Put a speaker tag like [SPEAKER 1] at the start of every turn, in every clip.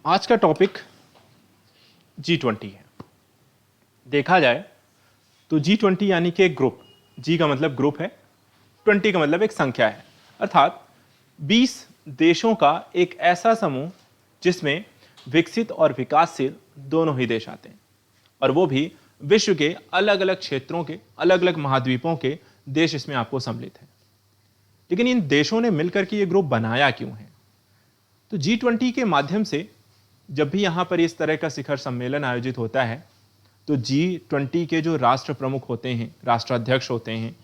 [SPEAKER 1] आज का topic G20 है। देखा जाए तो G20 यानी कि एक ग्रुप, G का मतलब ग्रुप है, 20 का मतलब एक संख्या है, अर्थात 20 देशों का एक ऐसा समूह जिसमें विकसित और विकासशील दोनों ही देश आते हैं, और वो भी विश्व के अलग अलग क्षेत्रों के, अलग अलग महाद्वीपों के देश इसमें आपको सम्मिलित हैं। लेकिन इन देशों ने मिलकर के ये ग्रुप बनाया क्यों है? तो G20 के माध्यम से जब भी यहां पर इस तरह का शिखर सम्मेलन आयोजित होता है तो G20 के जो राष्ट्र प्रमुख होते हैं, राष्ट्राध्यक्ष होते हैं,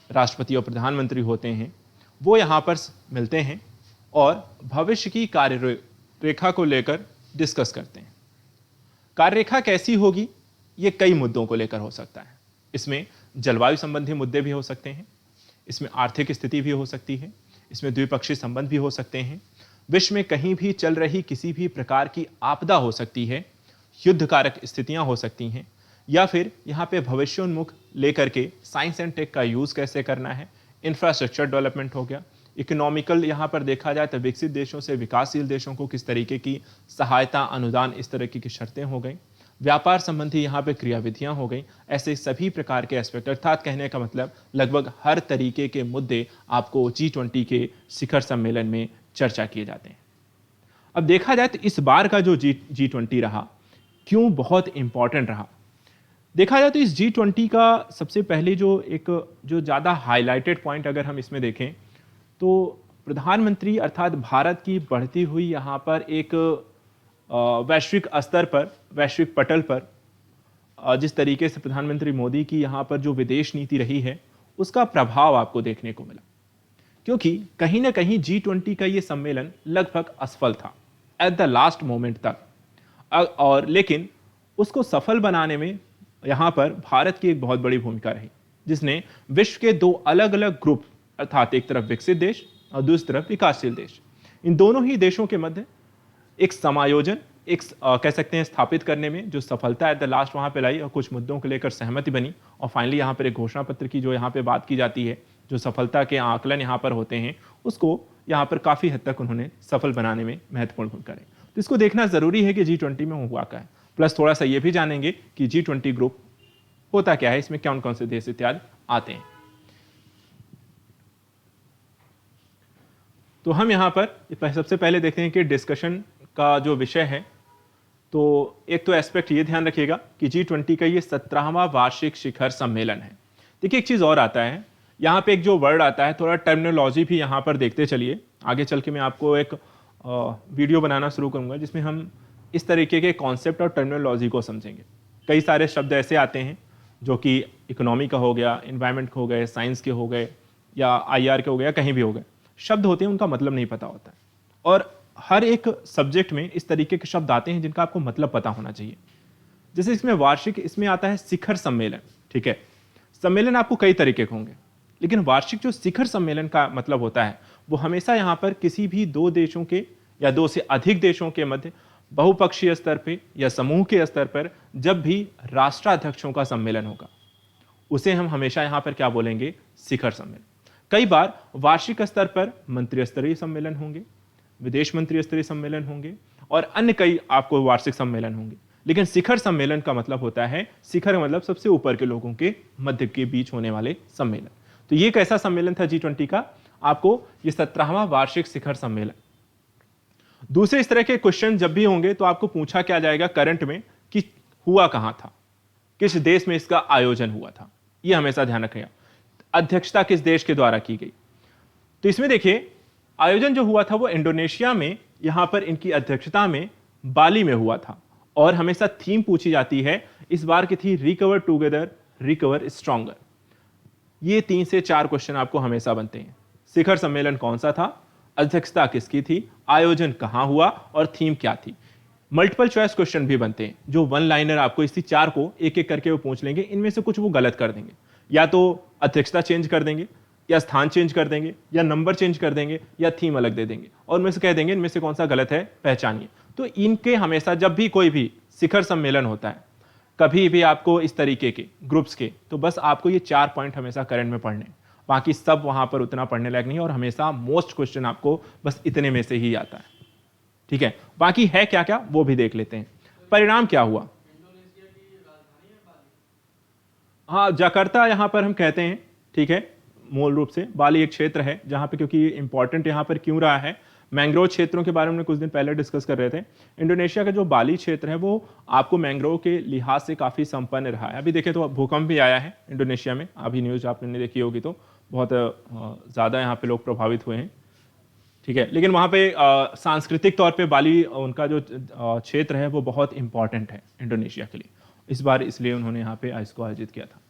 [SPEAKER 1] राष्ट्रपति और प्रधानमंत्री होते हैं, वो यहां पर मिलते हैं और भविष्य की कार्यरेखा को लेकर डिस्कस करते हैं। कार्यरेखा कैसी होगी, ये कई मुद्दों को लेकर हो सकता है। इसमें जलवायु संबंधी मुद्दे भी हो सकते हैं, इसमें आर्थिक स्थिति भी हो सकती है, इसमें द्विपक्षीय संबंध भी हो सकते हैं, विश्व में कहीं भी चल रही किसी भी प्रकार की आपदा हो सकती है, युद्धकारक स्थितियां हो सकती हैं, या फिर यहाँ पे भविष्योन्मुख लेकर के साइंस एंड टेक का यूज कैसे करना है, इंफ्रास्ट्रक्चर डेवलपमेंट हो गया, इकोनॉमिकल यहाँ पर देखा जाए तो विकसित देशों से विकासशील देशों को किस तरीके की सहायता, अनुदान, इस तरह की शर्तें हो गई, व्यापार संबंधी यहाँ पे क्रियाविधियां हो गई। ऐसे सभी प्रकार के एस्पेक्ट, अर्थात कहने का मतलब लगभग हर तरीके के मुद्दे आपको G20 के शिखर सम्मेलन में चर्चा किए जाते हैं। अब देखा जाए तो इस बार का जो G20 रहा, क्यों बहुत इंपॉर्टेंट रहा? देखा जाए तो इस G20 का सबसे पहले जो ज़्यादा हाईलाइटेड पॉइंट अगर हम इसमें देखें तो प्रधानमंत्री अर्थात भारत की बढ़ती हुई यहाँ पर एक वैश्विक स्तर पर, वैश्विक पटल पर जिस तरीके से प्रधानमंत्री मोदी की यहाँ पर जो विदेश नीति रही है, उसका प्रभाव आपको देखने को मिला। क्योंकि कहीं ना कहीं G20 का ये सम्मेलन लगभग असफल था एट द लास्ट मोमेंट तक, और लेकिन उसको सफल बनाने में यहाँ पर भारत की एक बहुत बड़ी भूमिका रही, जिसने विश्व के दो अलग अलग ग्रुप, अर्थात एक तरफ विकसित देश और दूसरी तरफ विकासशील देश, इन दोनों ही देशों के मध्य एक समायोजन, एक कह सकते हैं स्थापित करने में जो सफलता एट द लास्ट वहाँ पे लाई, और कुछ मुद्दों को लेकर सहमति बनी, और फाइनली यहाँ पर एक घोषणा पत्र की जो यहाँ पे बात की जाती है, जो सफलता के आकलन यहाँ पर होते हैं, उसको यहाँ पर काफ़ी हद तक उन्होंने सफल बनाने में महत्वपूर्ण भूमिका रही। तो इसको देखना ज़रूरी है कि G20 में हुआ क्या है, प्लस थोड़ा सा ये भी जानेंगे कि G20 ग्रुप होता क्या है, इसमें कौन कौन से देश इत्यादि आते हैं। तो हम यहाँ पर सबसे पहले देखते हैं कि डिस्कशन का जो विषय है, तो एक तो एस्पेक्ट ये ध्यान रखिएगा कि G20 का ये 17वां वार्षिक शिखर सम्मेलन है। देखिए एक चीज़ और आता है, यहाँ पे एक जो वर्ड आता है, थोड़ा टर्मिनोलॉजी भी यहाँ पर देखते चलिए। आगे चल के मैं आपको एक वीडियो बनाना शुरू करूँगा जिसमें हम इस तरीके के कॉन्सेप्ट और टर्मिनोलॉजी को समझेंगे। कई सारे शब्द ऐसे आते हैं जो कि इकोनॉमी का हो गया, इन्वायरमेंट के हो गए, साइंस के हो गए, या IR के हो गया, कहीं भी हो गए, शब्द होते हैं उनका मतलब नहीं पता होता है, और हर एक सब्जेक्ट में इस तरीके के शब्द आते हैं जिनका आपको मतलब पता होना चाहिए। जैसे इसमें वार्षिक, इसमें आता है शिखर सम्मेलन, ठीक है। सम्मेलन आपको कई तरीके के होंगे, लेकिन वार्षिक जो शिखर सम्मेलन का मतलब होता है वो हमेशा यहाँ पर किसी भी दो देशों के या दो से अधिक देशों के मध्य बहुपक्षीय स्तर पर या समूह के स्तर पर जब भी राष्ट्राध्यक्षों का सम्मेलन होगा, उसे हम हमेशा यहाँ पर क्या बोलेंगे, शिखर सम्मेलन। कई बार वार्षिक स्तर पर मंत्री स्तरीय सम्मेलन होंगे, विदेश मंत्री स्तरीय सम्मेलन होंगे, और अन्य कई आपको वार्षिक सम्मेलन होंगे, लेकिन शिखर सम्मेलन का मतलब होता है, शिखर मतलब सबसे ऊपर के लोगों के मध्य के बीच होने वाले सम्मेलन। तो ये कैसा सम्मेलन था G20 का, आपको ये 17वां वार्षिक शिखर सम्मेलन। दूसरे इस तरह के क्वेश्चन जब भी होंगे तो आपको पूछा क्या जाएगा करंट में कि हुआ कहां था, किस देश में इसका आयोजन हुआ था, यह हमेशा ध्यान रखिएगा। अध्यक्षता किस देश के द्वारा की गई, तो इसमें देखिए आयोजन जो हुआ था वो इंडोनेशिया में, यहां पर इनकी अध्यक्षता में बाली में हुआ था, और हमेशा थीम पूछी जाती है, इस बार की थी रिकवर टुगेदर रिकवर स्ट्रॉन्गर। ये 3 से 4 क्वेश्चन आपको हमेशा बनते हैं। शिखर सम्मेलन कौन सा था, अध्यक्षता किसकी थी, आयोजन कहां हुआ, और थीम क्या थी। मल्टीपल चॉइस क्वेश्चन भी बनते हैं जो वन लाइनर आपको इसी 4 को एक एक करके वो पूछ लेंगे, इनमें से कुछ वो गलत कर देंगे, या तो अध्यक्षता चेंज कर देंगे, या स्थान चेंज कर देंगे, या नंबर चेंज कर देंगे, या थीम अलग दे देंगे, और उनमें से कह देंगे इनमें से कौन सा गलत है, पहचानिए। तो इनके हमेशा जब भी कोई भी शिखर सम्मेलन होता है, कभी भी आपको इस तरीके के ग्रुप्स के, तो बस आपको ये 4 पॉइंट हमेशा करंट में पढ़ने, बाकी सब वहां पर उतना पढ़ने लायक नहीं है, और हमेशा मोस्ट क्वेश्चन आपको बस इतने में से ही आता है। ठीक है, बाकी है क्या क्या वो भी देख लेते हैं। परिणाम क्या हुआ? हाँ, जकार्ता यहां पर हम कहते हैं, ठीक है, मूल रूप से बाली एक क्षेत्र है जहां पे, क्योंकि इंपॉर्टेंट यहां पर क्यों रहा है, मैंग्रोव क्षेत्रों के बारे में कुछ दिन पहले डिस्कस कर रहे थे। इंडोनेशिया का जो बाली क्षेत्र है वो आपको मैंग्रोव के लिहाज से काफी संपन्न रहा है। अभी देखें तो भूकंप भी आया है इंडोनेशिया में, अभी न्यूज आपने देखी होगी, तो बहुत ज्यादा यहाँ पे लोग प्रभावित हुए हैं, ठीक है। लेकिन वहां पे सांस्कृतिक तौर पे बाली उनका जो क्षेत्र है वो बहुत इंपॉर्टेंट है इंडोनेशिया के लिए, इस बार इसलिए उन्होंने यहाँ पे इसको आयोजित किया था।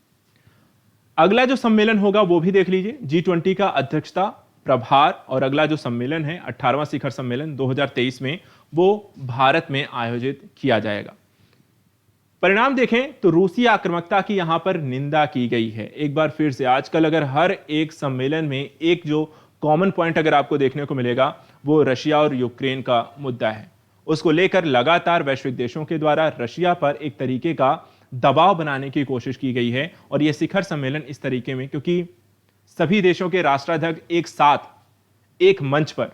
[SPEAKER 1] अगला जो सम्मेलन होगा वो भी देख लीजिए, G20 का अध्यक्षता प्रभार, और अगला जो सम्मेलन है 18वां शिखर सम्मेलन 2023 में, वो भारत में आयोजित किया जाएगा। परिणाम देखें तो रूसी आक्रामकता की यहां पर निंदा की गई है। एक बार फिर से आजकल अगर हर एक सम्मेलन में एक जो कॉमन पॉइंट अगर आपको देखने को मिलेगा वो रशिया और यूक्रेन का मुद्दा है। उसको लेकर लगातार वैश्विक देशों के द्वारा रशिया पर एक तरीके का दबाव बनाने की कोशिश की गई है, और यह शिखर सम्मेलन इस तरीके में, क्योंकि सभी देशों के राष्ट्राध्यक्ष एक साथ एक मंच पर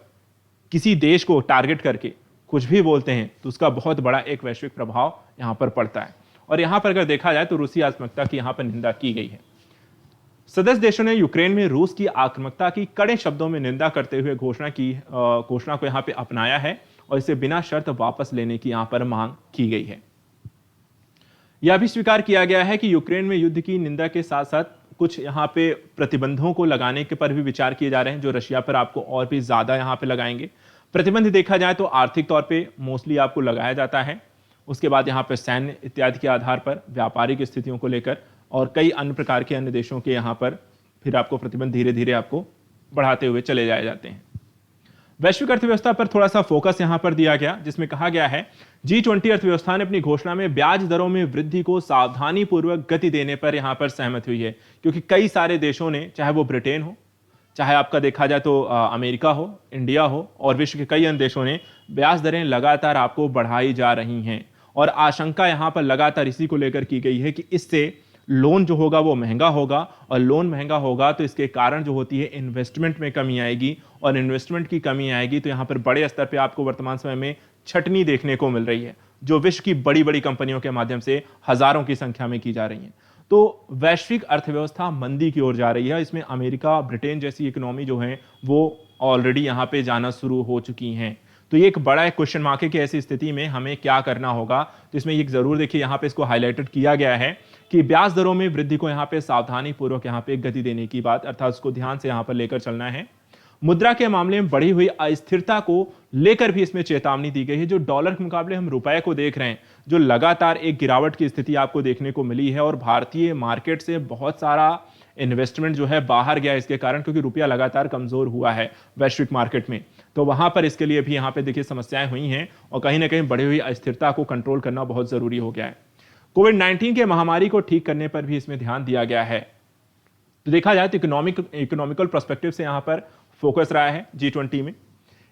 [SPEAKER 1] किसी देश को टारगेट करके कुछ भी बोलते हैं तो उसका बहुत बड़ा एक वैश्विक प्रभाव यहां पर पड़ता है। और यहां पर अगर देखा जाए तो रूसी आक्रामकता की यहां पर निंदा की गई है। सदस्य देशों ने यूक्रेन में रूस की आक्रामकता की कड़े शब्दों में निंदा करते हुए घोषणा को यहां पे अपनाया है, और इसे बिना शर्त वापस लेने की यहां पर मांग की गई है। यह भी स्वीकार किया गया है कि यूक्रेन में युद्ध की निंदा के साथ साथ कुछ यहां पे प्रतिबंधों को लगाने के पर भी विचार किए जा रहे हैं, जो रशिया पर आपको और भी ज्यादा यहां पे लगाएंगे। प्रतिबंध देखा जाए तो आर्थिक तौर पे मोस्टली आपको लगाया जाता है, उसके बाद यहां पर सैन्य इत्यादि के आधार पर व्यापारिक स्थितियों को लेकर, और कई अन्य प्रकार के अन्य देशों के यहां पर फिर आपको प्रतिबंध धीरे धीरे आपको बढ़ाते हुए चले जाए जाते हैं। वैश्विक अर्थव्यवस्था पर थोड़ा सा फोकस यहां पर दिया गया, जिसमें कहा गया है G20 अर्थव्यवस्था ने अपनी घोषणा में ब्याज दरों में वृद्धि को सावधानी पूर्वक गति देने पर यहां पर सहमत हुई है, क्योंकि कई सारे देशों ने, चाहे वो ब्रिटेन हो, चाहे आपका देखा जाए तो अमेरिका हो, इंडिया हो, और विश्व के कई अन्य देशों ने ब्याज दरें लगातार आपको बढ़ाई जा रही हैं, और आशंका यहां पर लगातार इसी को लेकर की गई है कि इससे लोन जो होगा वो महंगा होगा, और लोन महंगा होगा तो इसके कारण जो होती है इन्वेस्टमेंट में कमी आएगी, और इन्वेस्टमेंट की कमी आएगी तो यहां पर बड़े स्तर पे आपको वर्तमान समय में छटनी देखने को मिल रही है, जो विश्व की बड़ी बड़ी कंपनियों के माध्यम से हजारों की संख्या में की जा रही है। तो वैश्विक अर्थव्यवस्था मंदी की ओर जा रही है। इसमें अमेरिका, ब्रिटेन जैसी इकोनॉमी जो है वो ऑलरेडी यहां पे जाना शुरू हो चुकी हैं। तो ये एक बड़ा एक क्वेश्चन मार्क है कि ऐसी स्थिति में हमें क्या करना होगा। तो इसमें एक जरूर देखिए, यहां पे इसको हाईलाइटेड किया गया है कि ब्याज दरों में वृद्धि को यहां पे सावधानी पूर्वक यहां पे गति देने की बात, अर्थात उसको ध्यान से यहां पर लेकर चलना है। मुद्रा के मामले में बढ़ी हुई अस्थिरता को लेकर भी इसमें चेतावनी दी गई है। जो डॉलर के मुकाबले हम रुपए को देख रहे हैं, जो लगातार एक गिरावट की स्थिति आपको देखने को मिली है, और भारतीय मार्केट से बहुत सारा इन्वेस्टमेंट जो है बाहर गया इसके कारण, क्योंकि रुपया लगातार कमजोर हुआ है वैश्विक मार्केट में। तो वहां पर इसके लिए भी यहां पे देखिए समस्याएं हुई हैं, और कहीं ना कहीं बढ़ी हुई अस्थिरता को कंट्रोल करना बहुत जरूरी हो गया है। कोविड-19 के महामारी को ठीक करने पर भी इसमें ध्यान दिया गया है। तो देखा जाए तो इकोनॉमिकल पर्सपेक्टिव से यहां पर फोकस रहा है G20 में।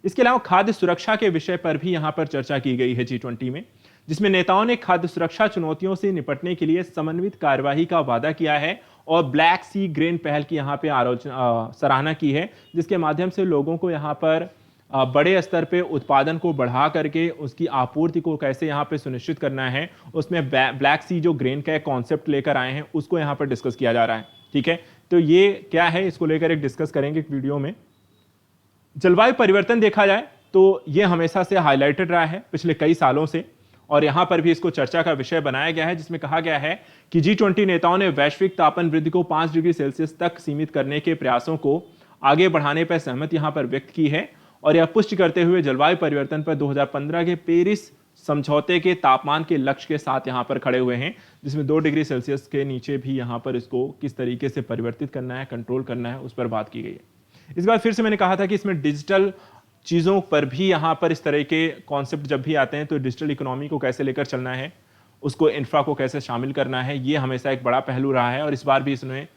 [SPEAKER 1] इसके अलावा खाद्य सुरक्षा के विषय पर भी यहां पर चर्चा की गई है G20 में, जिसमें नेताओं ने खाद्य सुरक्षा चुनौतियों से निपटने के लिए समन्वित कार्यवाही का वादा किया है, और ब्लैक सी ग्रेन पहल की यहां पे सराहना की है, जिसके माध्यम से लोगों को यहां पर बड़े स्तर पे उत्पादन को बढ़ा करके उसकी आपूर्ति को कैसे यहां पे सुनिश्चित करना है, उसमें ब्लैक सी जो ग्रेन का एक कॉन्सेप्ट लेकर आए हैं उसको यहां पर डिस्कस किया जा रहा है। ठीक है, तो ये क्या है, इसको लेकर एक डिस्कस करेंगे एक वीडियो में। जलवायु परिवर्तन देखा जाए तो ये हमेशा से हाईलाइटेड रहा है पिछले कई सालों से, और यहां पर भी इसको चर्चा का विषय बनाया गया है, जिसमें कहा गया है कि G20 नेताओं ने वैश्विक तापमान वृद्धि को 5 डिग्री सेल्सियस तक सीमित करने के प्रयासों को आगे बढ़ाने पर सहमति यहां पर व्यक्त की है, और यह पुष्टि करते हुए जलवायु परिवर्तन पर 2015 के पेरिस समझौते के तापमान के लक्ष्य के साथ यहां पर खड़े हुए हैं, जिसमें 2 डिग्री सेल्सियस के नीचे भी यहां पर इसको किस तरीके से परिवर्तित करना है, कंट्रोल करना है, उस पर बात की गई है। इस बार फिर से मैंने कहा था कि इसमें डिजिटल चीजों पर भी यहां पर इस तरह के कॉन्सेप्ट जब भी आते हैं तो डिजिटल इकोनॉमी को कैसे लेकर चलना है, उसको इंफ्रा को कैसे शामिल करना है, ये हमेशा एक बड़ा पहलू रहा है। और इस बार भी इसमें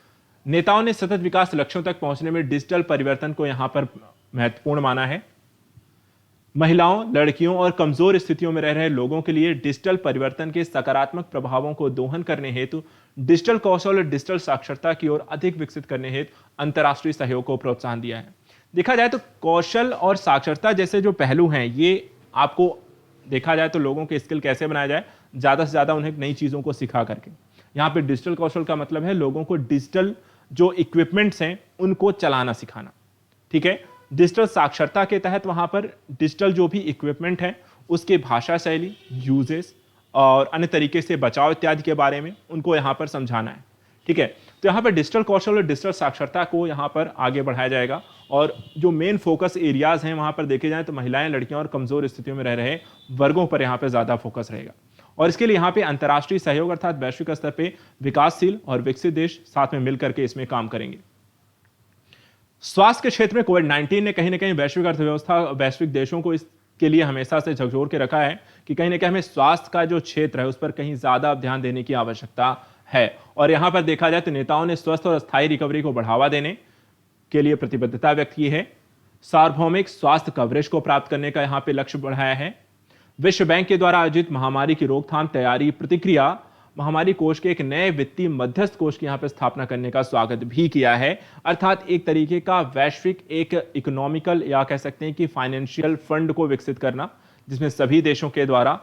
[SPEAKER 1] नेताओं ने सतत विकास लक्ष्यों तक पहुंचने में डिजिटल परिवर्तन को यहां पर महत्वपूर्ण माना है। महिलाओं, लड़कियों और कमजोर स्थितियों में रह रहे लोगों के लिए डिजिटल परिवर्तन के सकारात्मक प्रभावों को दोहन करने हेतु डिजिटल कौशल और डिजिटल साक्षरता की ओर अधिक विकसित करने हेतु अंतर्राष्ट्रीय सहयोग को प्रोत्साहन दिया है। देखा जाए तो कौशल और साक्षरता जैसे जो पहलू हैं ये आपको देखा जाए तो लोगों के स्किल कैसे बनाया जाए, ज़्यादा से ज़्यादा उन्हें नई चीज़ों को सिखा करके। यहाँ पे डिजिटल कौशल का मतलब है लोगों को डिजिटल जो इक्विपमेंट्स हैं उनको चलाना सिखाना, ठीक है। डिजिटल साक्षरता के तहत वहाँ पर डिजिटल जो भी इक्विपमेंट है उसके भाषा शैली, यूजेस और अन्य तरीके से बचाव इत्यादि के बारे में उनको यहाँ पर समझाना है, ठीक है। तो यहाँ पर डिजिटल कौशल और डिजिटल साक्षरता को यहाँ पर आगे बढ़ाया जाएगा और जो मेन फोकस एरियाज हैं वहाँ पर देखे जाएं तो महिलाएं, लड़कियां और कमजोर स्थितियों में रह रहे वर्गों पर यहाँ पर ज़्यादा फोकस रहेगा। और इसके लिए यहाँ पे अंतर्राष्ट्रीय सहयोग अर्थात वैश्विक स्तर पे विकासशील और विकसित देश साथ में मिलकर के इसमें काम करेंगे। स्वास्थ्य के क्षेत्र में कोविड-19 ने कहीं ना कहीं वैश्विक अर्थव्यवस्था, वैश्विक देशों को इसके लिए हमेशा से झकझोर के रखा है कि कहीं ना कहीं हमें स्वास्थ्य का जो क्षेत्र है उस पर कहीं ज्यादा ध्यान देने की आवश्यकता है। और यहां पर देखा जाए तो नेताओं ने स्वस्थ और स्थायी रिकवरी को बढ़ावा देने के लिए प्रतिबद्धता व्यक्त की है। सार्वभौमिक स्वास्थ्य कवरेज को प्राप्त करने का यहां पे लक्ष्य बढ़ाया है। विश्व बैंक के द्वारा आयोजित महामारी की रोकथाम तैयारी प्रतिक्रिया महामारी कोष के एक नए वित्तीय मध्यस्थ कोष की यहां पर स्थापना करने का स्वागत भी किया है। अर्थात एक तरीके का वैश्विक एक इकोनॉमिकल या कह सकते हैं कि फाइनेंशियल फंड को विकसित करना, जिसमें सभी देशों के द्वारा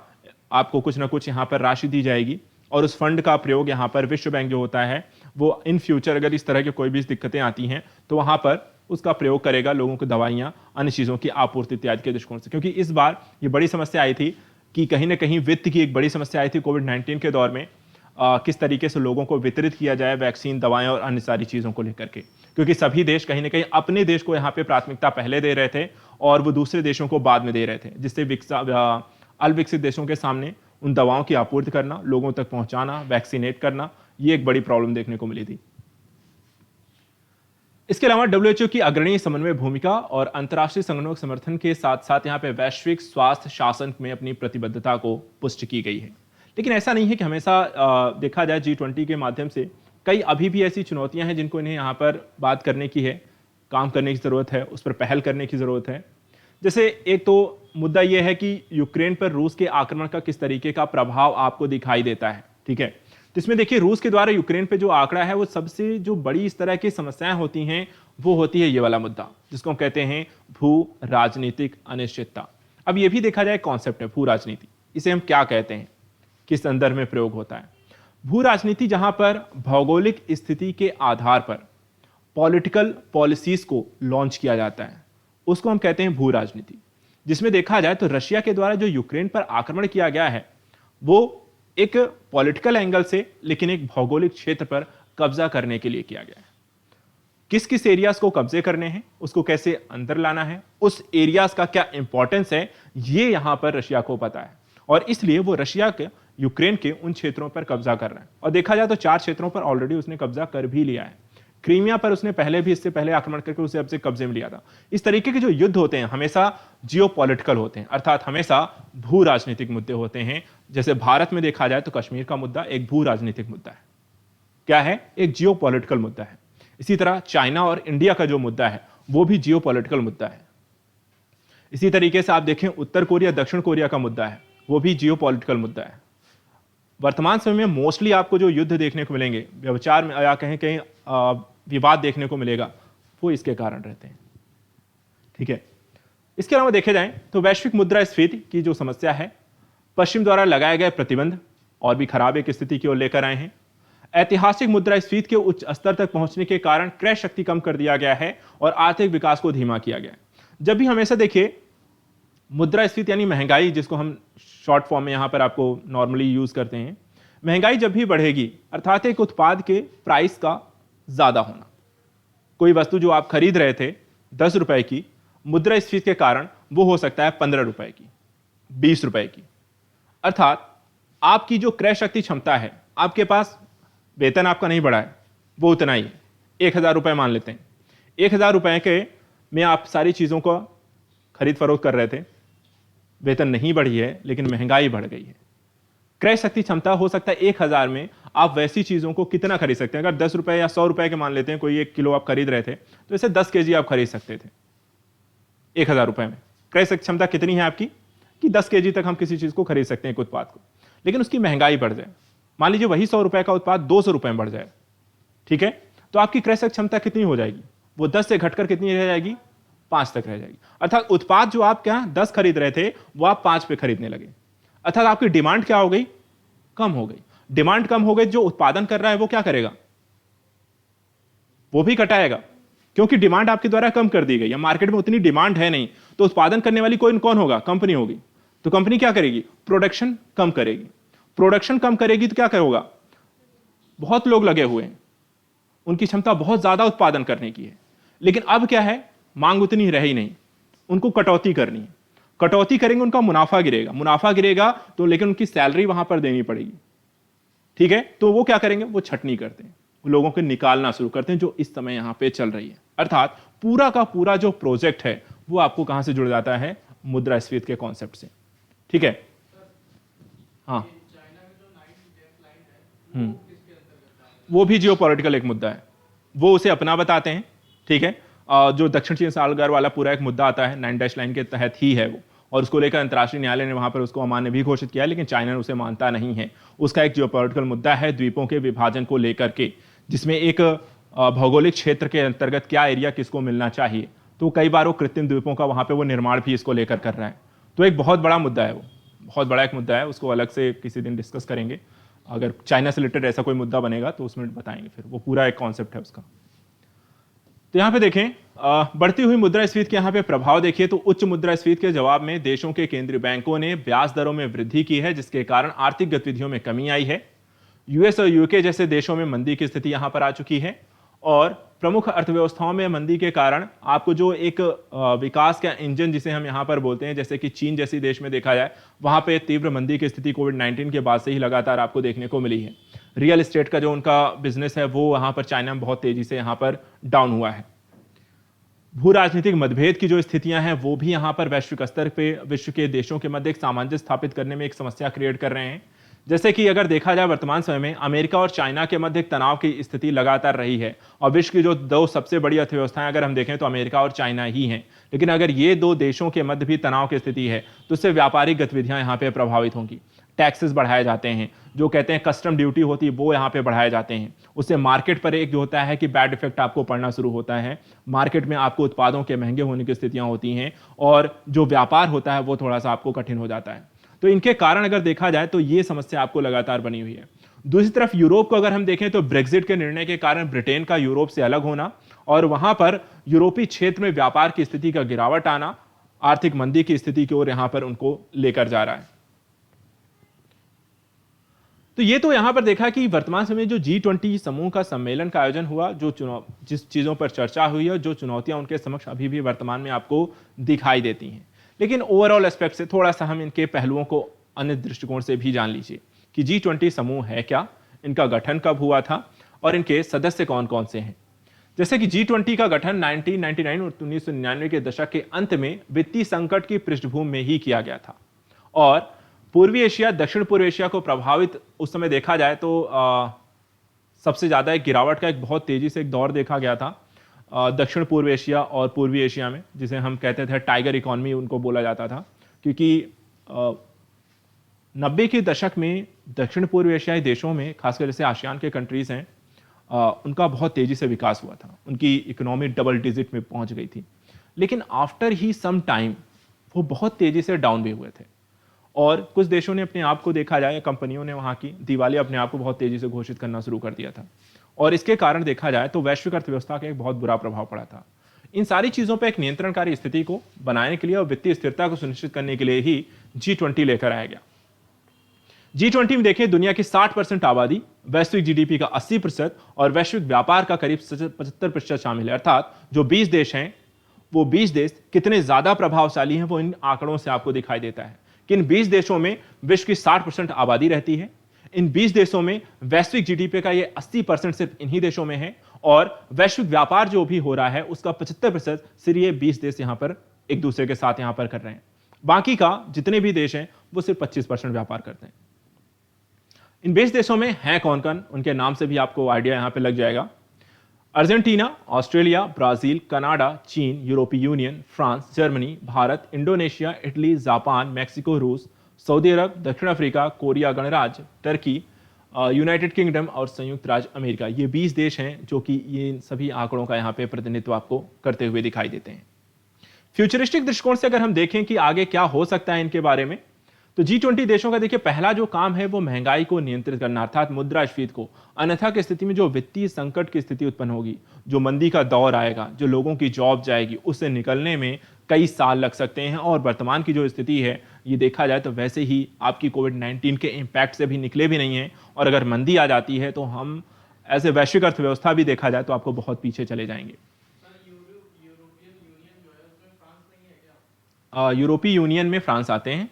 [SPEAKER 1] आपको कुछ ना कुछ यहां पर राशि दी जाएगी और उस फंड का प्रयोग यहां पर विश्व बैंक जो होता है वो इन फ्यूचर अगर इस तरह की कोई भी दिक्कतें आती हैं तो वहां पर उसका प्रयोग करेगा लोगों को दवाइयां, अन्य चीजों की आपूर्ति इत्यादि के दृष्टिकोण से। क्योंकि इस बार ये बड़ी समस्या आई थी कि कहीं ना कहीं वित्त की एक बड़ी समस्या आई थी कोविड-19 के दौर में, किस तरीके से लोगों को वितरित किया जाए वैक्सीन, दवाएं और अन्य सारी चीजों को लेकर के। क्योंकि सभी देश कहीं ना कहीं अपने देश को यहाँ पे प्राथमिकता पहले दे रहे थे और वो दूसरे देशों को बाद में दे रहे थे, जिससे अल्पविकसित देशों के सामने उन दवाओं की आपूर्ति करना, लोगों तक पहुंचाना, वैक्सीनेट करना, ये एक बड़ी प्रॉब्लम देखने को मिली थी। इसके अलावा डब्ल्यूएचओ की अग्रणी समन्वय भूमिका और अंतर्राष्ट्रीय संगठनों के समर्थन के साथ साथ यहाँ पे वैश्विक स्वास्थ्य शासन में अपनी प्रतिबद्धता को पुष्टि की गई है। लेकिन ऐसा नहीं है कि हमेशा देखा जाए G20 के माध्यम से कई अभी भी ऐसी चुनौतियां हैं जिनको इन्हें यहाँ पर बात करने की है, काम करने की जरूरत है, उस पर पहल करने की जरूरत है। जैसे एक तो मुद्दा यह है कि यूक्रेन पर रूस के आक्रमण का किस तरीके का प्रभाव आपको दिखाई देता है, ठीक है। तो इसमें देखिए रूस के द्वारा यूक्रेन पे जो आंकड़ा है वो सबसे जो बड़ी इस तरह की समस्याएं होती हैं वो होती है ये वाला मुद्दा जिसको हम कहते हैं भू राजनीतिक अनिश्चितता। अब ये भी देखा जाए कॉन्सेप्ट है भू राजनीति, इसे हम क्या कहते हैं, किस संदर्भ में प्रयोग होता है। भू राजनीति जहां पर भौगोलिक स्थिति के आधार पर पॉलिटिकल पॉलिसीज को लॉन्च किया जाता है उसको हम कहते हैं भू राजनीति। जिसमें देखा जाए तो रशिया के द्वारा जो यूक्रेन पर आक्रमण किया गया है वो एक पॉलिटिकल एंगल से लेकिन एक भौगोलिक क्षेत्र पर कब्जा करने के लिए किया गया है। किस किस एरियाज को कब्जे करने हैं, उसको कैसे अंदर लाना है, उस एरियाज का क्या इंपॉर्टेंस है, ये यहां पर रशिया को पता है और इसलिए वो रशिया के यूक्रेन के उन क्षेत्रों पर कब्जा कर रहा है। और देखा जाए तो 4 क्षेत्रों पर ऑलरेडी उसने कब्जा कर भी लिया है। क्रीमिया पर उसने पहले भी इससे पहले आक्रमण करके उसे अब से कब्जे में लिया था। इस तरीके के जो युद्ध होते हैं हमेशा जियोपॉलिटिकल होते हैं, अर्थात हमेशा भू राजनीतिक मुद्दे होते हैं। जैसे भारत में देखा जाए तो कश्मीर का मुद्दा एक भू राजनीतिक मुद्दा है, क्या है, एक जियोपॉलिटिकल मुद्दा है। इसी तरह चाइना और इंडिया का जो मुद्दा है वो भी जियोपॉलिटिकल मुद्दा है। इसी तरीके से आप देखें उत्तर कोरिया दक्षिण कोरिया का मुद्दा है, वो भी जियोपॉलिटिकल मुद्दा है। वर्तमान समय में मोस्टली आपको जो युद्ध देखने को मिलेंगे, व्यवचार में या कहीं कहीं विवाद देखने को मिलेगा, वो इसके कारण रहते हैं, ठीक है। इसके अलावा देखे जाए तो वैश्विक मुद्रास्फीति की जो समस्या है, पश्चिम द्वारा लगाए गए प्रतिबंध और भी खराब एक स्थिति की ओर लेकर आए हैं। ऐतिहासिक मुद्रास्फीति के उच्च स्तर तक पहुंचने के कारण क्रय शक्ति कम कर दिया गया है और आर्थिक विकास को धीमा किया गया है। जब भी हमेशा देखिए मुद्रास्फीति यानी महंगाई, जिसको हम शॉर्ट फॉर्म में यहां पर आपको नॉर्मली यूज करते हैं, महंगाई जब भी बढ़ेगी अर्थात एक उत्पाद के प्राइस का ज्यादा होना, कोई वस्तु जो आप खरीद रहे थे 10 रुपए की, मुद्रास्फीति के कारण वो हो सकता है 15 रुपए की, 20 रुपए की। अर्थात आपकी जो क्रय शक्ति क्षमता है, आपके पास वेतन आपका नहीं बढ़ा है, वो उतना ही है, 1000 रुपए मान लेते हैं। 1000 रुपए के में आप सारी चीजों को खरीद फरोख्त कर रहे थे, वेतन नहीं बढ़ी है लेकिन महंगाई बढ़ गई है। क्रय शक्ति क्षमता हो सकता है 1000 में आप वैसी चीजों को कितना खरीद सकते हैं। अगर 10 रुपए या 100 रुपए के मान लेते हैं, कोई 1 किलो आप खरीद रहे थे तो इसे 10 केजी आप खरीद सकते थे 1000 रुपए में। क्रय शक्ति क्षमता कितनी है आपकी कि 10 केजी तक हम किसी चीज को खरीद सकते हैं, एक उत्पाद को। लेकिन उसकी महंगाई बढ़ जाए, मान लीजिए वही 100 रुपए का उत्पाद 200 रुपए में बढ़ जाए, ठीक है, तो आपकी क्रय शक्ति क्षमता कितनी हो जाएगी, वो 10 से घटकर कितनी रह जाएगी, 5 तक रह जाएगी। अर्थात उत्पाद जो आप क्या 10 खरीद रहे थे वो आप 5 पे खरीदने लगे। अर्थात आपकी डिमांड क्या हो गई? कम हो गई। डिमांड कम हो गई, जो उत्पादन कर रहा है वो क्या करेगा? वो भी घटाएगा, क्योंकि डिमांड आपके द्वारा कम कर दी गई है। मार्केट में उतनी डिमांड है नहीं, तो उत्पादन करने वाली कौन होगा? कंपनी होगी। तो कंपनी क्या करेगी? प्रोडक्शन कम करेगी। प्रोडक्शन कम करेगी तो क्या होगा? बहुत लोग लगे हुए हैं, उनकी क्षमता बहुत ज्यादा उत्पादन करने की है, लेकिन अब क्या है? मांग उतनी रही नहीं, उनको कटौती करनी है। कटौती करेंगे, उनका मुनाफा गिरेगा। मुनाफा गिरेगा तो लेकिन उनकी सैलरी वहां पर देनी पड़ेगी, ठीक है? तो वो क्या करेंगे? वो छटनी करते हैं, लोगों को निकालना शुरू करते हैं, जो इस समय यहां पे चल रही है। अर्थात पूरा का पूरा जो प्रोजेक्ट है वो आपको कहां से जुड़ जाता है? मुद्रास्फीति के कॉन्सेप्ट से, ठीक है? हाँ, वो भी जियोपॉलिटिकल एक मुद्दा है, वो उसे अपना बताते हैं, ठीक है? जो दक्षिण चीन सागर वाला पूरा एक मुद्दा आता है, 9 डैश लाइन के तहत ही है वो, और उसको लेकर अंतर्राष्ट्रीय न्यायालय ने वहां पर उसको अमान्य भी घोषित किया, लेकिन चाइना ने उसे मानता नहीं है। उसका एक जियोपॉलिटिकल मुद्दा है द्वीपों के विभाजन को लेकर के, जिसमें एक भौगोलिक क्षेत्र के अंतर्गत क्या एरिया किसको मिलना चाहिए। तो कई बार वो कृत्रिम द्वीपों का वहां पर वो निर्माण भी इसको लेकर कर रहा है। तो एक बहुत बड़ा मुद्दा है, वो बहुत बड़ा एक मुद्दा है, उसको अलग से किसी दिन डिस्कस करेंगे। अगर चाइना से रिलेटेड ऐसा कोई मुद्दा बनेगा तो उसमें बताएंगे, फिर वो पूरा एक कॉन्सेप्ट है उसका। तो यहां पे देखें, बढ़ती हुई मुद्रास्फीति के यहां पे प्रभाव देखिए, तो उच्च मुद्रास्फीति के जवाब में देशों के केंद्रीय बैंकों ने ब्याज दरों में वृद्धि की है, जिसके कारण आर्थिक गतिविधियों में कमी आई है। यूएस और यूके जैसे देशों में मंदी की स्थिति यहां पर आ चुकी है, और प्रमुख अर्थव्यवस्थाओं में मंदी के कारण आपको जो एक विकास का इंजन जिसे हम यहां पर बोलते हैं, जैसे कि चीन जैसी देश में देखा जाए, वहां पे तीव्र मंदी की स्थिति कोविड-19 के बाद से ही लगातार आपको देखने को मिली है। रियल एस्टेट का जो उनका बिजनेस है वो वहां पर चाइना में बहुत तेजी से यहां पर डाउन हुआ है। भू राजनीतिक मतभेद की जो स्थितियां हैं वो भी यहां पर वैश्विक स्तर पे विश्व के देशों के मध्य एक सामंजस्य स्थापित करने में एक समस्या क्रिएट कर रहे हैं। जैसे कि अगर देखा जाए वर्तमान समय में अमेरिका और चाइना के मध्य एक तनाव की स्थिति लगातार रही है, और विश्व की जो दो सबसे बड़ी अर्थव्यवस्थाएं अगर हम देखें तो अमेरिका और चाइना ही हैं। लेकिन अगर ये दो देशों के मध्य भी तनाव की स्थिति है तो उससे व्यापारिक गतिविधियां यहां पे प्रभावित होंगी। टैक्सेस बढ़ाए जाते हैं, जो कहते हैं कस्टम ड्यूटी होती है वो यहाँ पे बढ़ाए जाते हैं। उससे मार्केट पर एक जो होता है कि बैड इफेक्ट आपको पड़ना शुरू होता है। मार्केट में आपको उत्पादों के महंगे होने की स्थितियां होती हैं, और जो व्यापार होता है वो थोड़ा सा आपको कठिन हो जाता है। तो इनके कारण अगर देखा जाए तो ये समस्या आपको लगातार बनी हुई है। दूसरी तरफ यूरोप को अगर हम देखें तो ब्रेक्जिट के निर्णय के कारण ब्रिटेन का यूरोप से अलग होना, और वहां पर यूरोपीय क्षेत्र में व्यापार की स्थिति का गिरावट आना, आर्थिक मंदी की स्थिति की ओर यहां पर उनको लेकर जा रहा है। तो ये तो यहां पर देखा कि वर्तमान समय जो G20 समूह का सम्मेलन का आयोजन हुआ, जो जिस चीजों पर चर्चा हुई है, जो चुनौतियां उनके समक्ष अभी भी वर्तमान में आपको दिखाई देती हैं। लेकिन ओवरऑल एस्पेक्ट से थोड़ा सा हम इनके पहलुओं को अन्य दृष्टिकोण से भी जान लीजिए कि G20 समूह है क्या, इनका गठन कब हुआ था, और इनके सदस्य कौन कौन से हैं। जैसे कि G20 का गठन 1999 और 1999 के दशक के अंत में वित्तीय संकट की पृष्ठभूमि में ही किया गया था, और पूर्वी एशिया दक्षिण पूर्व एशिया को प्रभावित उस समय देखा जाए तो सबसे ज्यादा एक गिरावट का एक बहुत तेजी से एक दौर देखा गया था दक्षिण पूर्व एशिया और पूर्वी एशिया में, जिसे हम कहते थे टाइगर इकोनॉमी उनको बोला जाता था। क्योंकि 90 के दशक में दक्षिण पूर्व एशियाई देशों में, खासकर जैसे आसियान के कंट्रीज हैं, उनका बहुत तेजी से विकास हुआ था, उनकी इकोनॉमी डबल डिजिट में पहुंच गई थी। लेकिन आफ्टर ही सम टाइम वो बहुत तेजी से डाउन भी हुए थे, और कुछ देशों ने अपने आप को देखा जाए, कंपनियों ने वहां की दिवालिया अपने आप को बहुत तेजी से घोषित करना शुरू कर दिया था, और इसके कारण देखा जाए तो वैश्विक अर्थव्यवस्था का एक बहुत बुरा प्रभाव पड़ा था। इन सारी चीजों पर एक नियंत्रणकारी स्थिति को बनाने के लिए और वित्तीय स्थिरता को सुनिश्चित करने के लिए ही G20 लेकर आया गया। G20 में देखें, दुनिया की 60% आबादी, वैश्विक जीडीपी का 80% और वैश्विक व्यापार का करीब 75% शामिल है। अर्थात जो 20 देश हैं, वो 20 देश कितने ज्यादा प्रभावशाली हैं वो इन आंकड़ों से आपको दिखाई देता है कि इन 20 देशों में विश्व की 60% आबादी रहती है। इन 20 देशों में वैश्विक जीडीपी का ये 80% सिर्फ इन्हीं देशों में है, और वैश्विक व्यापार जो भी हो रहा है उसका 75% सिर्फ ये 20 देश यहां पर एक दूसरे के साथ यहां पर कर रहे हैं। बाकी का जितने भी देश हैं वो सिर्फ 25% व्यापार करते हैं। इन 20 देशों में हैं कौन कौन, उनके नाम से भी आपको आइडिया यहां पर लग जाएगा। अर्जेंटीना, ऑस्ट्रेलिया, ब्राजील, कनाडा, चीन, यूरोपीय union, France, Germany, Bharat, Indonesia, Italy, Japan, Mexico, रूस, सऊदी अरब, दक्षिण अफ्रीका, कोरिया गणराज्य, टर्की, यूनाइटेड किंगडम और संयुक्त राज्य अमेरिका। ये 20 देश हैं जो कि ये सभी आंकड़ों का यहाँ पे प्रतिनिधित्व आपको करते हुए दिखाई देते हैं। फ्यूचरिस्टिक दृष्टिकोण से अगर हम देखें कि आगे क्या हो सकता है इनके बारे में, तो G20 देशों का देखिए पहला जो काम है वो महंगाई को नियंत्रित करना, अर्थात मुद्रास्फीति को। अन्यथा की स्थिति में जो वित्तीय संकट की स्थिति उत्पन्न होगी, जो मंदी का दौर आएगा, जो लोगों की जॉब जाएगी, उससे निकलने में कई साल लग सकते हैं। और वर्तमान की जो स्थिति है, ये देखा जाए तो वैसे ही आपकी कोविड-19 के इम्पैक्ट से भी निकले भी नहीं है। और अगर मंदी आ जाती है तो हम एज ए वैश्विक अर्थव्यवस्था भी देखा जाए तो आपको बहुत पीछे चले जाएंगे। यूरोपीय यूनियन में फ्रांस आते हैं।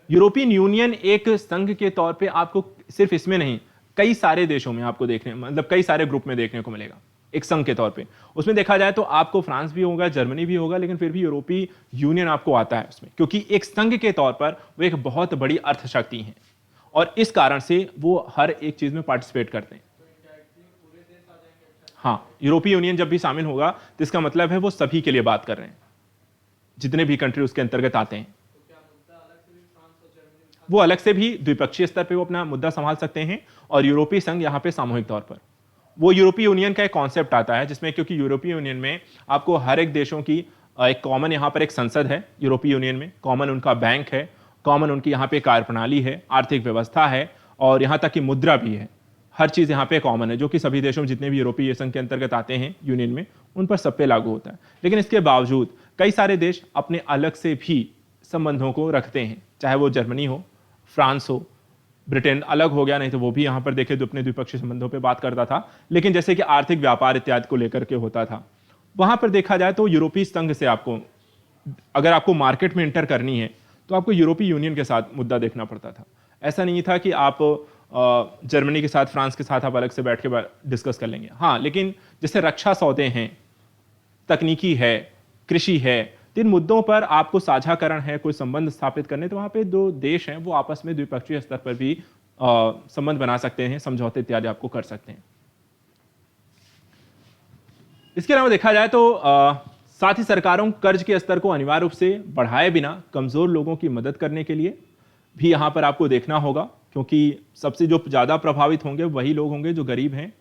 [SPEAKER 1] यूरोपियन यूनियन एक संघ के तौर पे आपको सिर्फ इसमें नहीं, कई सारे देशों में आपको देखने, मतलब कई सारे ग्रुप में देखने को मिलेगा एक संघ के तौर पे। उसमें देखा जाए तो आपको फ्रांस भी होगा, जर्मनी भी होगा, लेकिन फिर भी यूरोपीय यूनियन आपको आता है उसमें, क्योंकि एक संघ के तौर पर वो एक बहुत बड़ी अर्थशक्ति है और इस कारण से वो हर एक चीज में पार्टिसिपेट करते हैं। हाँ, यूरोपीय यूनियन जब भी शामिल होगा तो इसका मतलब है वो सभी के लिए बात कर रहे हैं, जितने भी कंट्री उसके अंतर्गत आते हैं। वो अलग से भी द्विपक्षीय स्तर पे वो अपना मुद्दा संभाल सकते हैं और यूरोपीय संघ यहाँ पे सामूहिक तौर पर। वो यूरोपीय यूनियन का एक कॉन्सेप्ट आता है जिसमें, क्योंकि यूरोपीय यूनियन में आपको हर एक देशों की एक कॉमन यहाँ पर एक संसद है, यूरोपीय यूनियन में कॉमन उनका बैंक है, कॉमन उनकी यहाँ पे कार्यप्रणाली है, आर्थिक व्यवस्था है और यहाँ तक कि मुद्रा भी है। हर चीज यहाँ पे कॉमन है, जो कि सभी देशों में जितने भी यूरोपीय संघ के अंतर्गत आते हैं यूनियन में, उन पर सब पे लागू होता है। लेकिन इसके बावजूद कई सारे देश अपने अलग से भी संबंधों को रखते हैं, चाहे वो जर्मनी हो, फ्रांस हो, ब्रिटेन अलग हो गया, नहीं तो वो भी यहां पर देखे तो अपने द्विपक्षीय संबंधों पे बात करता था, लेकिन जैसे कि आर्थिक व्यापार इत्यादि को लेकर के होता था। वहां पर देखा जाए तो यूरोपीय संघ से आपको, अगर आपको मार्केट में इंटर करनी है तो आपको यूरोपीय यूनियन के साथ मुद्दा देखना पड़ता था। ऐसा नहीं था कि आप जर्मनी के साथ, फ्रांस के साथ आप अलग से बैठ के डिस्कस कर लेंगे। हाँ, लेकिन जैसे रक्षा सौदे हैं, तकनीकी है, कृषि है, इन मुद्दों पर आपको साझाकरण है, कोई संबंध स्थापित करने, तो वहां पे दो देश हैं वो आपस में द्विपक्षीय स्तर पर भी संबंध बना सकते हैं, समझौते इत्यादि आपको कर सकते हैं। इसके अलावा देखा जाए तो साथ ही सरकारों कर्ज के स्तर को अनिवार्य रूप से बढ़ाए बिना कमजोर लोगों की मदद करने के लिए भी यहां पर आपको देखना होगा, क्योंकि सबसे जो ज्यादा प्रभावित होंगे वही लोग होंगे जो गरीब हैं।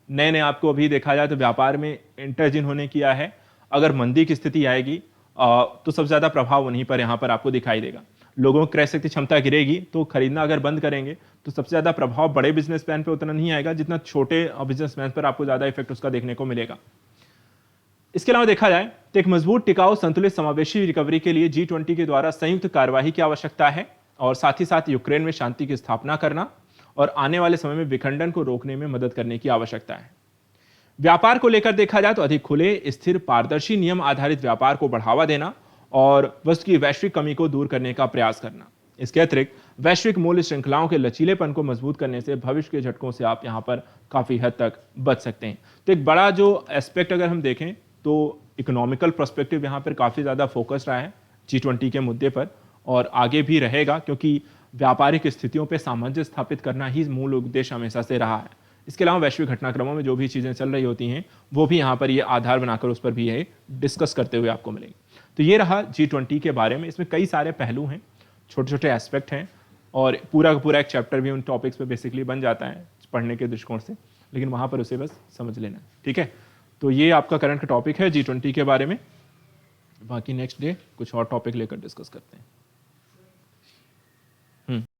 [SPEAKER 1] नए नए आपको अभी देखा जाए तो व्यापार में इंटर जिन्होंने किया है, अगर मंदी की स्थिति आएगी तो सबसे ज्यादा प्रभाव उन्हीं पर यहां पर आपको दिखाई देगा। लोगों की क्रय शक्ति क्षमता गिरेगी तो खरीदना अगर बंद करेंगे तो सबसे ज्यादा प्रभाव बड़े बिजनेसमैन पे उतना नहीं आएगा जितना छोटे बिजनेसमैन पर आपको ज्यादा इफेक्ट उसका देखने को मिलेगा। इसके अलावा देखा जाए तो एक मजबूत, टिकाऊ, संतुलित, समावेशी रिकवरी के लिए G20 के द्वारा संयुक्त कार्यवाही की आवश्यकता है और साथ ही साथ यूक्रेन में शांति की स्थापना करना और आने वाले समय में विखंडन को रोकने में मदद करने की आवश्यकता है। व्यापार को लेकर देखा जाए तो अधिक खुले, स्थिर, पारदर्शी, नियम आधारित व्यापार को बढ़ावा देना और वस्तु की वैश्विक कमी को दूर करने का प्रयास करना। इसके अतिरिक्त वैश्विक मूल्य श्रृंखलाओं के लचीलेपन को मजबूत करने से भविष्य के झटकों से आप यहां पर काफी हद तक बच सकते हैं। तो एक बड़ा जो एस्पेक्ट अगर हम देखें तो इकोनॉमिकल पर्सपेक्टिव यहां पर काफी ज्यादा फोकस रहा है G20 के मुद्दे पर और आगे भी रहेगा, क्योंकि व्यापारिक स्थितियों पर सामंजस्य स्थापित करना ही मूल उद्देश्य हमेशा से रहा है। इसके अलावा वैश्विक घटनाक्रमों में जो भी चीजें चल रही होती हैं वो भी यहाँ पर ये आधार बनाकर उस पर भी ये डिस्कस करते हुए आपको मिलेंगे। तो ये रहा G20 के बारे में। इसमें कई सारे पहलू हैं, छोटे छोटे एस्पेक्ट हैं और पूरा का पूरा एक चैप्टर भी उन टॉपिक्स पे बेसिकली बन जाता है पढ़ने के दृष्टिकोण से, लेकिन वहाँ पर उसे बस समझ लेना। ठीक है, तो ये आपका करंट का टॉपिक है G20 के बारे में। बाकी नेक्स्ट डे कुछ और टॉपिक लेकर डिस्कस करते हैं।